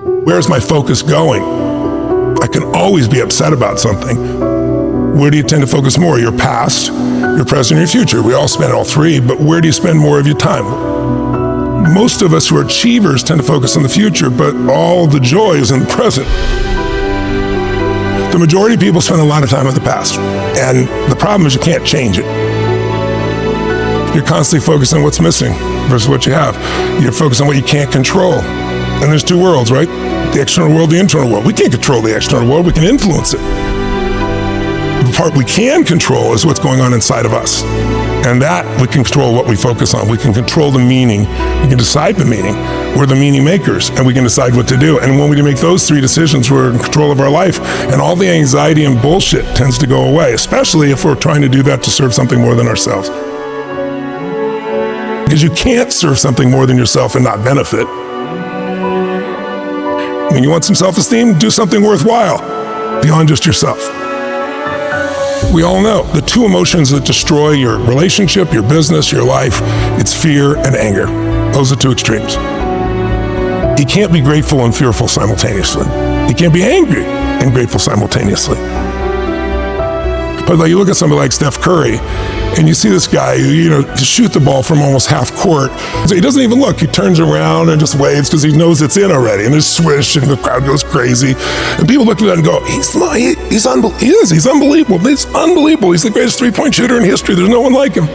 Where's my focus going? I can always be upset about something. Where do you tend to focus more? Your past, your present, or your future? We all spend all three, but where do you spend more of your time? Most of us who are achievers tend to focus on the future, but all the joy is in the present. The majority of people spend a lot of time in the past, and the problem is you can't change it. You're constantly focused on what's missing versus what you have. You're focused on what you can't control. And there's two worlds, right? The external world, the internal world. We can't control the external world, we can influence it. The part we can control is what's going on inside of us. And that, we can control what we focus on. We can control the meaning. We can decide the meaning. We're the meaning makers, and we can decide what to do. And when we make those three decisions, we're in control of our life, and all the anxiety and bullshit tends to go away, especially if we're trying to do that to serve something more than ourselves. Because you can't serve something more than yourself and not benefit. When you want some self-esteem, do something worthwhile beyond just yourself. We all know the two emotions that destroy your relationship, your business, your life, it's fear and anger. Those are two extremes. You can't be grateful and fearful simultaneously. You can't be angry and grateful simultaneously. But like you look at somebody like Steph Curry, and you see this guy who, to shoot the ball from almost half court. So he doesn't even look. He turns around and just waves because he knows it's in already. And there's swish, and the crowd goes crazy. And people look at that and go, he's unbelievable. He's unbelievable. It's unbelievable. He's the greatest three-point shooter in history. There's no one like him.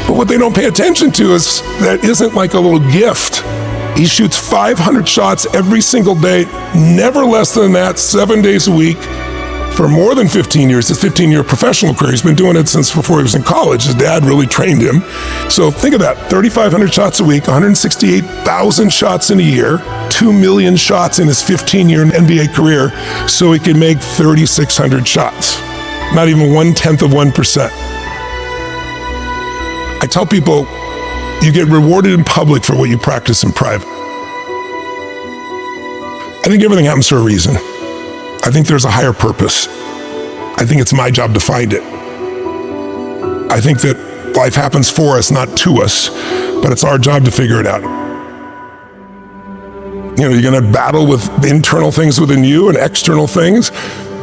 But what they don't pay attention to is that isn't like a little gift. He shoots 500 shots every single day, never less than that, 7 days a week. For more than 15 years, his 15-year professional career, he's been doing it since before he was in college. His dad really trained him. So think of that, 3,500 shots a week, 168,000 shots in a year, 2 million shots in his 15-year NBA career, so he could make 3,600 shots. Not even 1/10 of 1%. I tell people, you get rewarded in public for what you practice in private. I think everything happens for a reason. I think there's a higher purpose. I think it's my job to find it. I think that life happens for us, not to us, but it's our job to figure it out. You're going to battle with internal things within you and external things,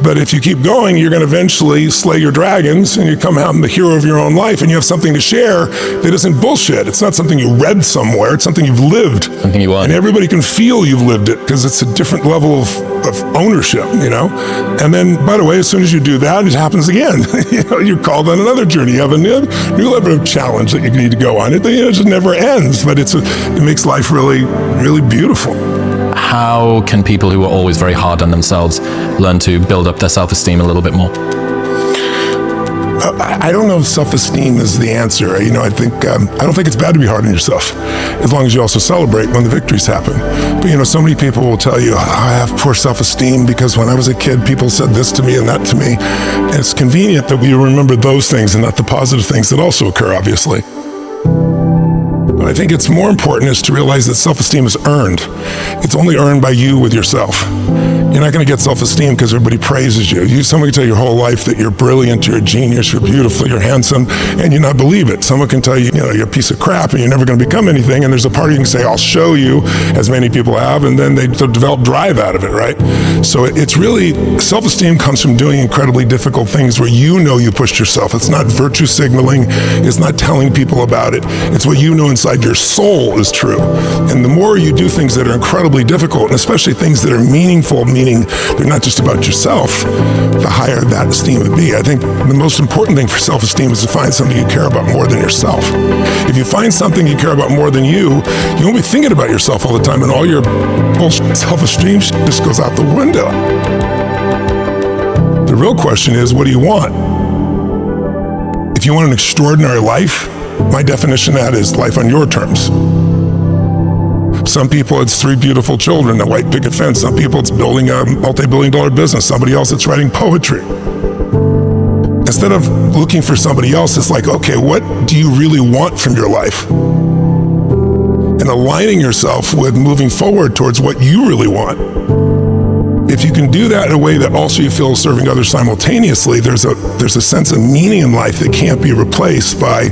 but if you keep going, you're going to eventually slay your dragons and you come out the hero of your own life, and you have something to share that isn't bullshit. It's not something you read somewhere. It's something you've lived. Something you want. And everybody can feel you've lived it because it's a different level of ownership, And then, by the way, as soon as you do that, it happens again. You're called on another journey. You have a new level of challenge that you need to go on. It just never ends, but it makes life really, really beautiful. How can people who are always very hard on themselves learn to build up their self-esteem a little bit more? I don't know if self-esteem is the answer. I don't think it's bad to be hard on yourself, as long as you also celebrate when the victories happen. But so many people will tell you, I have poor self-esteem because when I was a kid, people said this to me and that to me. And it's convenient that we remember those things and not the positive things that also occur, obviously. But I think it's more important is to realize that self-esteem is earned. It's only earned by you with yourself. You're not going to get self-esteem because everybody praises you. Someone can tell you your whole life that you're brilliant, you're a genius, you're beautiful, you're handsome, and you not believe it. Someone can tell you, you're a piece of crap and you're never going to become anything, and there's a part you can say, I'll show you, as many people have, and then they develop drive out of it, right? So it's really, self-esteem comes from doing incredibly difficult things where you pushed yourself. It's not virtue signaling. It's not telling people about it. It's what you know inside your soul is true. And the more you do things that are incredibly difficult, and especially things that are meaningful, meaning they're not just about yourself, the higher that esteem would be. I think the most important thing for self-esteem is to find something you care about more than yourself. If you find something you care about more than you won't be thinking about yourself all the time, and all your self-esteem just goes out the window. The real question is, what do you want? If you want an extraordinary life, my definition of that is life on your terms. Some people, it's 3 beautiful children, a white picket fence. Some people, it's building a multi-billion-dollar business. Somebody else, it's writing poetry. Instead of looking for somebody else, it's like, okay, what do you really want from your life? And aligning yourself with moving forward towards what you really want. If you can do that in a way that also you feel is serving others simultaneously, there's a sense of meaning in life that can't be replaced by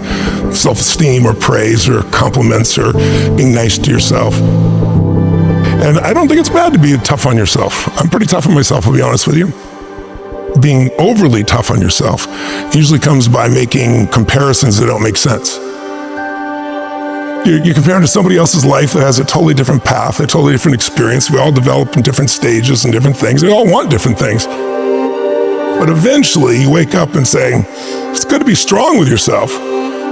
self-esteem or praise or compliments or being nice to yourself. And I don't think it's bad to be tough on yourself. I'm pretty tough on myself, I'll be honest with you. Being overly tough on yourself usually comes by making comparisons that don't make sense. You're comparing to somebody else's life that has a totally different path, a totally different experience. We all develop in different stages and different things. We all want different things. But eventually you wake up and say, it's good to be strong with yourself,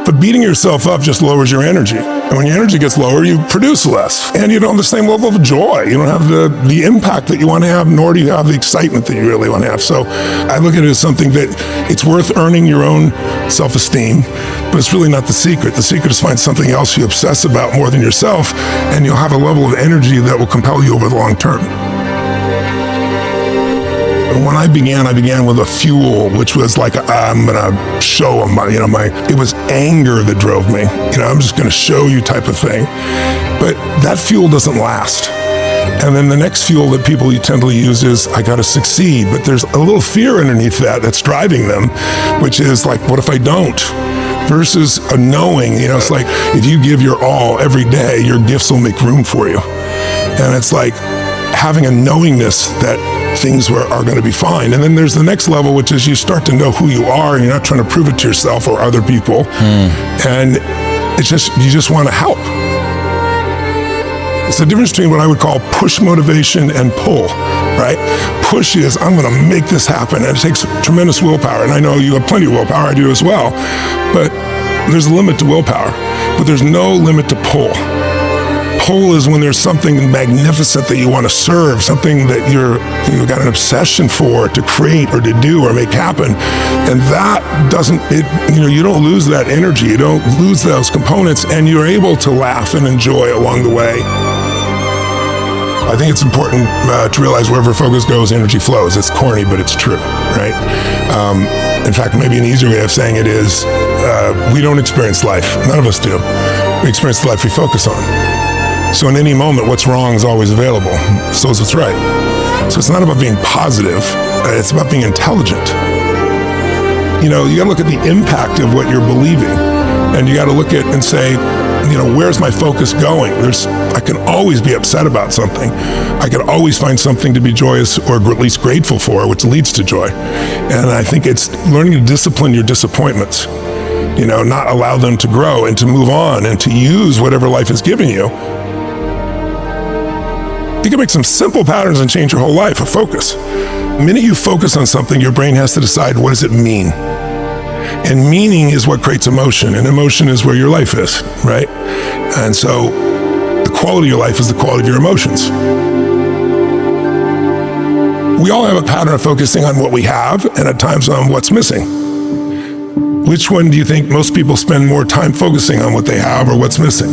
but beating yourself up just lowers your energy. And when your energy gets lower, you produce less. And you don't have the same level of joy. You don't have the impact that you want to have, nor do you have the excitement that you really want to have. So I look at it as something that it's worth earning your own self-esteem, but it's really not the secret. The secret is find something else you obsess about more than yourself, and you'll have a level of energy that will compel you over the long term. When I began with a fuel, which was like, I'm gonna show them, it was anger that drove me. I'm just gonna show you type of thing. But that fuel doesn't last. And then the next fuel that people tend to use is, I gotta succeed. But there's a little fear underneath that's driving them, which is like, what if I don't? Versus a knowing, it's like, if you give your all every day, your gifts will make room for you. And it's like having a knowingness that things are going to be fine. And then there's the next level, which is you start to know who you are, and you're not trying to prove it to yourself or other people. And it's just, you just want to help. It's the difference between what I would call push motivation and pull, right? Push is, I'm going to make this happen. And it takes tremendous willpower. And I know you have plenty of willpower, I do as well. But there's a limit to willpower, but there's no limit to pull. Pull is when there's something magnificent that you want to serve, something that you've got an obsession for, to create or to do or make happen. And that you don't lose that energy, you don't lose those components, and you're able to laugh and enjoy along the way. I think it's important to realize wherever focus goes, energy flows. It's corny, but it's true, right? In fact, maybe an easier way of saying it is, we don't experience life. None of us do. We experience the life we focus on. So in any moment, what's wrong is always available. So is what's right. So it's not about being positive. It's about being intelligent. You gotta look at the impact of what you're believing. And you gotta look at and say, where's my focus going? I can always be upset about something. I can always find something to be joyous or at least grateful for, which leads to joy. And I think it's learning to discipline your disappointments. Not allow them to grow and to move on and to use whatever life is giving you. You can make some simple patterns and change your whole life. A focus. The minute you focus on something, your brain has to decide, what does it mean? And meaning is what creates emotion, and emotion is where your life is, right? And so the quality of your life is the quality of your emotions. We all have a pattern of focusing on what we have and at times on what's missing. Which one do you think most people spend more time focusing on, what they have or what's missing?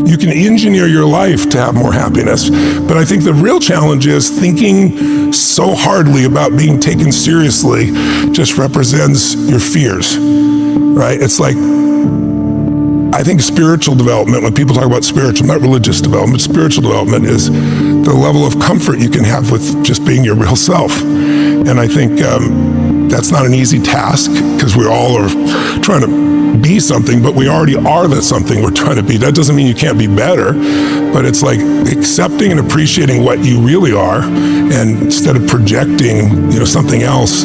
You can engineer your life to have more happiness, but I think the real challenge is thinking so hardly about being taken seriously just represents your fears, right? It's like, I think spiritual development, when people talk about spiritual, not religious development, spiritual development is the level of comfort you can have with just being your real self. And I think that's not an easy task, because we all are trying to be something, but we already are that something we're trying to be. That doesn't mean you can't be better, but it's like accepting and appreciating what you really are, and instead of projecting, something else,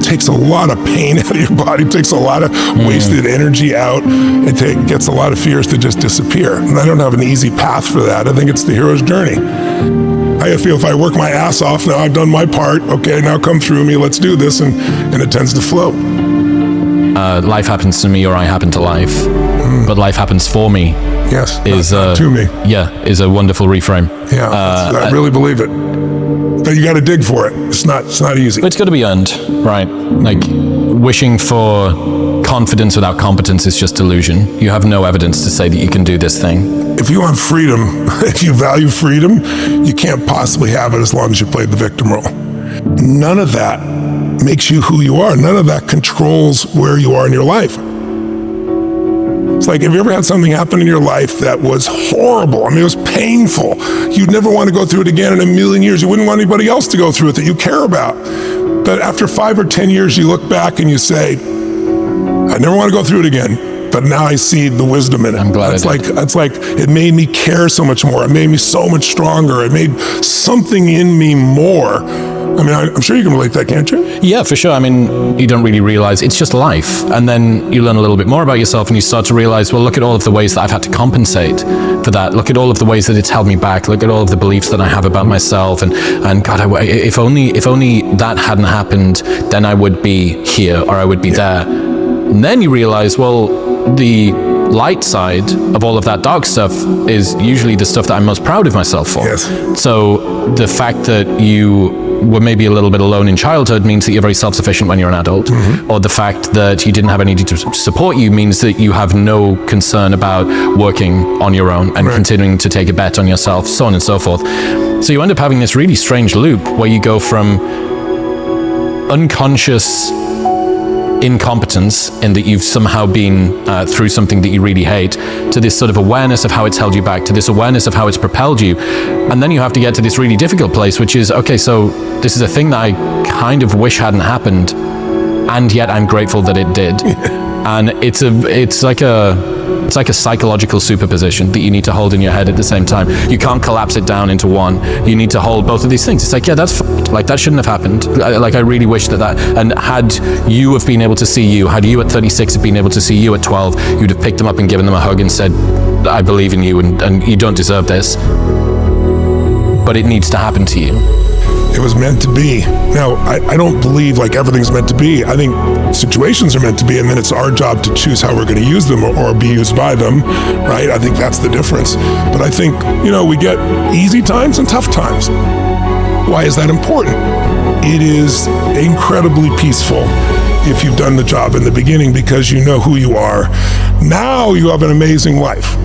takes a lot of pain out of your body, takes a lot of wasted energy out, it gets a lot of fears to just disappear. And I don't have an easy path for that. I think it's the hero's journey. I feel if I work my ass off, now I've done my part, okay, now come through me, let's do this, and it tends to flow. Life happens to me, or I happen to life, but life happens for me. Yes, not to me. Yeah, is a wonderful reframe. Yeah, I really believe it. But you got to dig for it. It's not easy. It's got to be earned, right? Like, wishing for confidence without competence is just delusion. You have no evidence to say that you can do this thing. If you want freedom, if you value freedom, you can't possibly have it as long as you play the victim role. None of that makes you who you are. None of that controls where you are in your life. It's like, have you ever had something happen in your life that was horrible? I mean, it was painful. You'd never want to go through it again in a million years. You wouldn't want anybody else to go through it that you care about. But after 5 or 10 years, you look back and you say, I never want to go through it again. but now I see the wisdom in it. I'm glad It's like it made me care so much more. It made me so much stronger. It made something in me more. I mean, I'm sure you can relate to that, can't you? Yeah, for sure. I mean, you don't really realize it's just life. And then you learn a little bit more about yourself and you start to realize, well, look at all of the ways that I've had to compensate for that. Look at all of the ways that it's held me back. Look at all of the beliefs that I have about myself. And God, if only that hadn't happened, then I would be here or I would be there. And then you realize, well, the light side of all of that dark stuff is usually the stuff that I'm most proud of myself for. Yes. So the fact that you were maybe a little bit alone in childhood means that you're very self-sufficient when you're an adult. Or the fact that you didn't have anybody to support you means that you have no concern about working on your own and continuing to take a bet on yourself, so on and so forth. So you end up having this really strange loop where you go from unconscious incompetence in that you've somehow been through something that you really hate, to this sort of awareness of how it's held you back, to this awareness of how it's propelled you. And then you have to get to this really difficult place, which is, okay, so this is a thing that I kind of wish hadn't happened, and yet I'm grateful that it did. And it's like a psychological superposition that you need to hold in your head at the same time. You can't collapse it down into one. You need to hold both of these things. It's like, yeah, that's like that shouldn't have happened. Like I really wish that. And had you have been able to see you, had you at 36 have been able to see you at 12, you'd have picked them up and given them a hug and said, I believe in you and you don't deserve this, but it needs to happen to you. It was meant to be. Now, I don't believe like everything's meant to be. I think situations are meant to be, and then it's our job to choose how we're going to use them or be used by them, right? I think that's the difference. But I think, we get easy times and tough times. Why is that important? It is incredibly peaceful if you've done the job in the beginning because you know who you are. Now you have an amazing life.